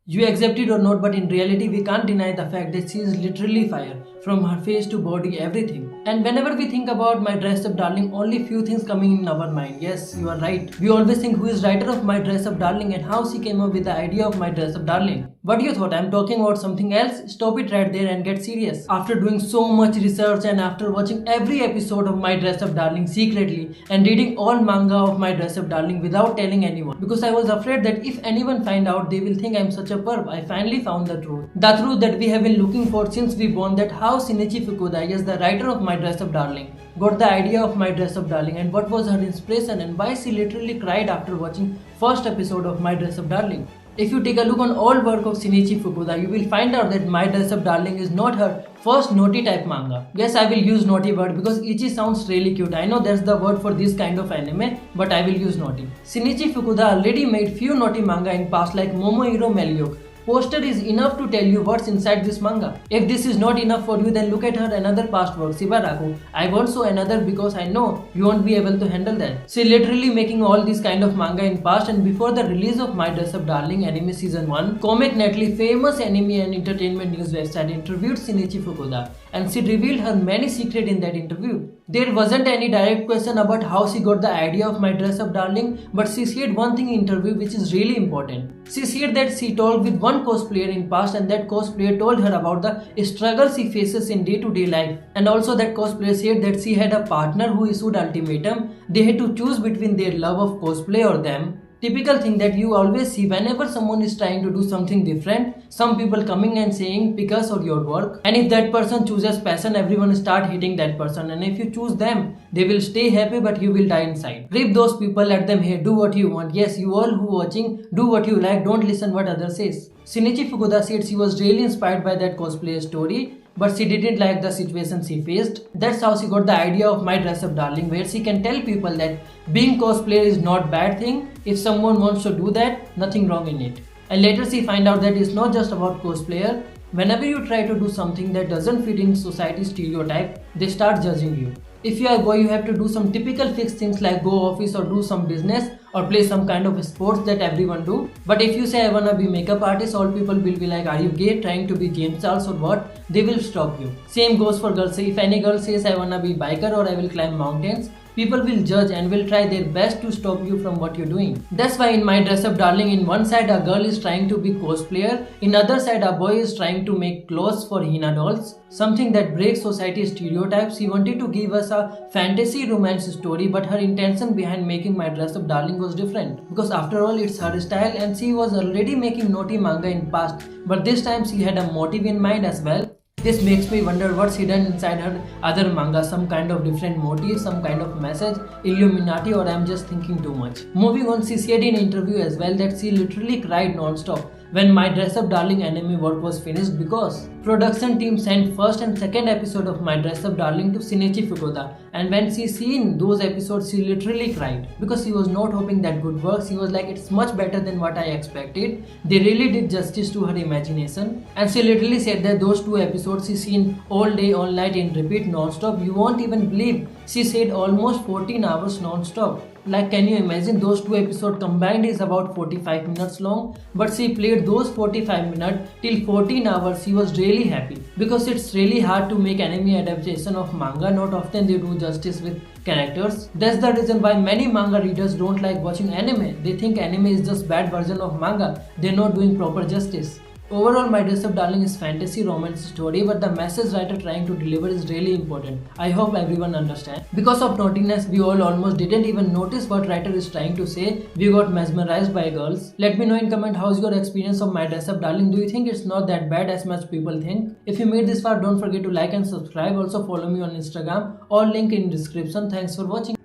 You accept it or not, but in reality, we can't deny the fact that she is literally fire. From her face to body, everything. And whenever we think about My Dress Up Darling, only few things coming in our mind. Yes, you are right. We always think who is writer of My Dress Up Darling and how she came up with the idea of My Dress Up Darling. What you thought I'm talking about something else? Stop it right there and get serious. After doing so much research and after watching every episode of My Dress Up Darling secretly and reading all manga of My Dress Up Darling without telling anyone, because I was afraid that if anyone find out they will think I'm such a perv, I finally found the truth. The truth that we have been looking for since we born, that how Shinichi Fukuda, yes, the writer of My Dress Up Darling, got the idea of My Dress Up Darling and what was her inspiration and why she literally cried after watching first episode of My Dress Up Darling. If you take a look on all work of Shinichi Fukuda, you will find out that My Dress Up Darling is not her first naughty type manga. Yes, I will use naughty word because ichi sounds really cute. I know that's the word for this kind of anime, but I will use naughty. Shinichi Fukuda already made few naughty manga in past like Momohiro Melioke. Poster is enough to tell you what's inside this manga. If this is not enough for you, then look at her another past work, Shibaraku. I won't show another because I know you won't be able to handle that. She literally making all these kind of manga in past, and before the release of My Dress Up Darling anime season 1, Comic Netly, famous anime and entertainment news website, interviewed Shinichi Fukuda, and she revealed her many secrets in that interview. There wasn't any direct question about how she got the idea of My Dress Up Darling, but she said one thing in interview which is really important. She said that she talked with one cosplayer in past and that cosplayer told her about the struggle she faces in day-to-day life. And also that cosplayer said that she had a partner who issued ultimatum. They had to choose between their love of cosplay or them. Typical thing that you always see whenever someone is trying to do something different. Some people coming and saying pick us or your work, and if that person chooses passion, everyone start hating that person, and if you choose them, they will stay happy but you will die inside. Rip those people, let them hate, do what you want. Yes, you all who watching, do what you like, don't listen what others says. Shinichi Fukuda said she was really inspired by that cosplayer story, but she didn't like the situation she faced. That's how she got the idea of My Dress Up Darling, where she can tell people that being cosplayer is not bad thing. If someone wants to do that, nothing wrong in it. And later she find out that it's not just about cosplayer. Whenever you try to do something that doesn't fit in society's stereotype, they start judging you. If you are a boy, you have to do some typical fixed things like go office or do some business or play some kind of sports that everyone do. But if you say I wanna be makeup artist, all people will be like, are you gay, trying to be James Charles or what? They will stop you. Same goes for girls. If any girl says I wanna be biker or I will climb mountains, people will judge and will try their best to stop you from what you're doing. That's why in My Dress Up Darling, in one side a girl is trying to be cosplayer, in other side a boy is trying to make clothes for Hina dolls. Something that breaks society's stereotypes. He wanted to give us a fantasy romance story, but her intention behind making My Dress Up Darling was different. Because after all, it's her style and she was already making naughty manga in past, but this time she had a motive in mind as well. This makes me wonder what's hidden inside her other manga, some kind of different motive, some kind of message, Illuminati, or I'm just thinking too much. Moving on, she said in interview as well that she literally cried non-stop when My Dress Up Darling anime work was finished, because production team sent first and second episode of My Dress Up Darling to Shinichi Fukuda, and when she seen those episodes she literally cried because she was not hoping that good work. She was like, it's much better than what I expected. They really did justice to her imagination, and she literally said that those two episodes she seen all day all night in repeat non-stop. You won't even believe, she said almost 14 hours non-stop. Like, can you imagine, those two episodes combined is about 45 minutes long, but she played those 45 minutes till 14 hours. She was really happy because it's really hard to make anime adaptation of manga. Not often they do justice with characters. That's the reason why many manga readers don't like watching anime. They think anime is just bad version of manga. They're not doing proper justice. Overall, My Dress Up Darling is fantasy romance story, but the message writer trying to deliver is really important. I hope everyone understands. Because of naughtiness, we all almost didn't even notice what writer is trying to say. We got mesmerized by girls. Let me know in comment how's your experience of My Dress Up Darling. Do you think it's not that bad as much people think? If you made this far, don't forget to like and subscribe. Also follow me on Instagram. All link in description. Thanks for watching.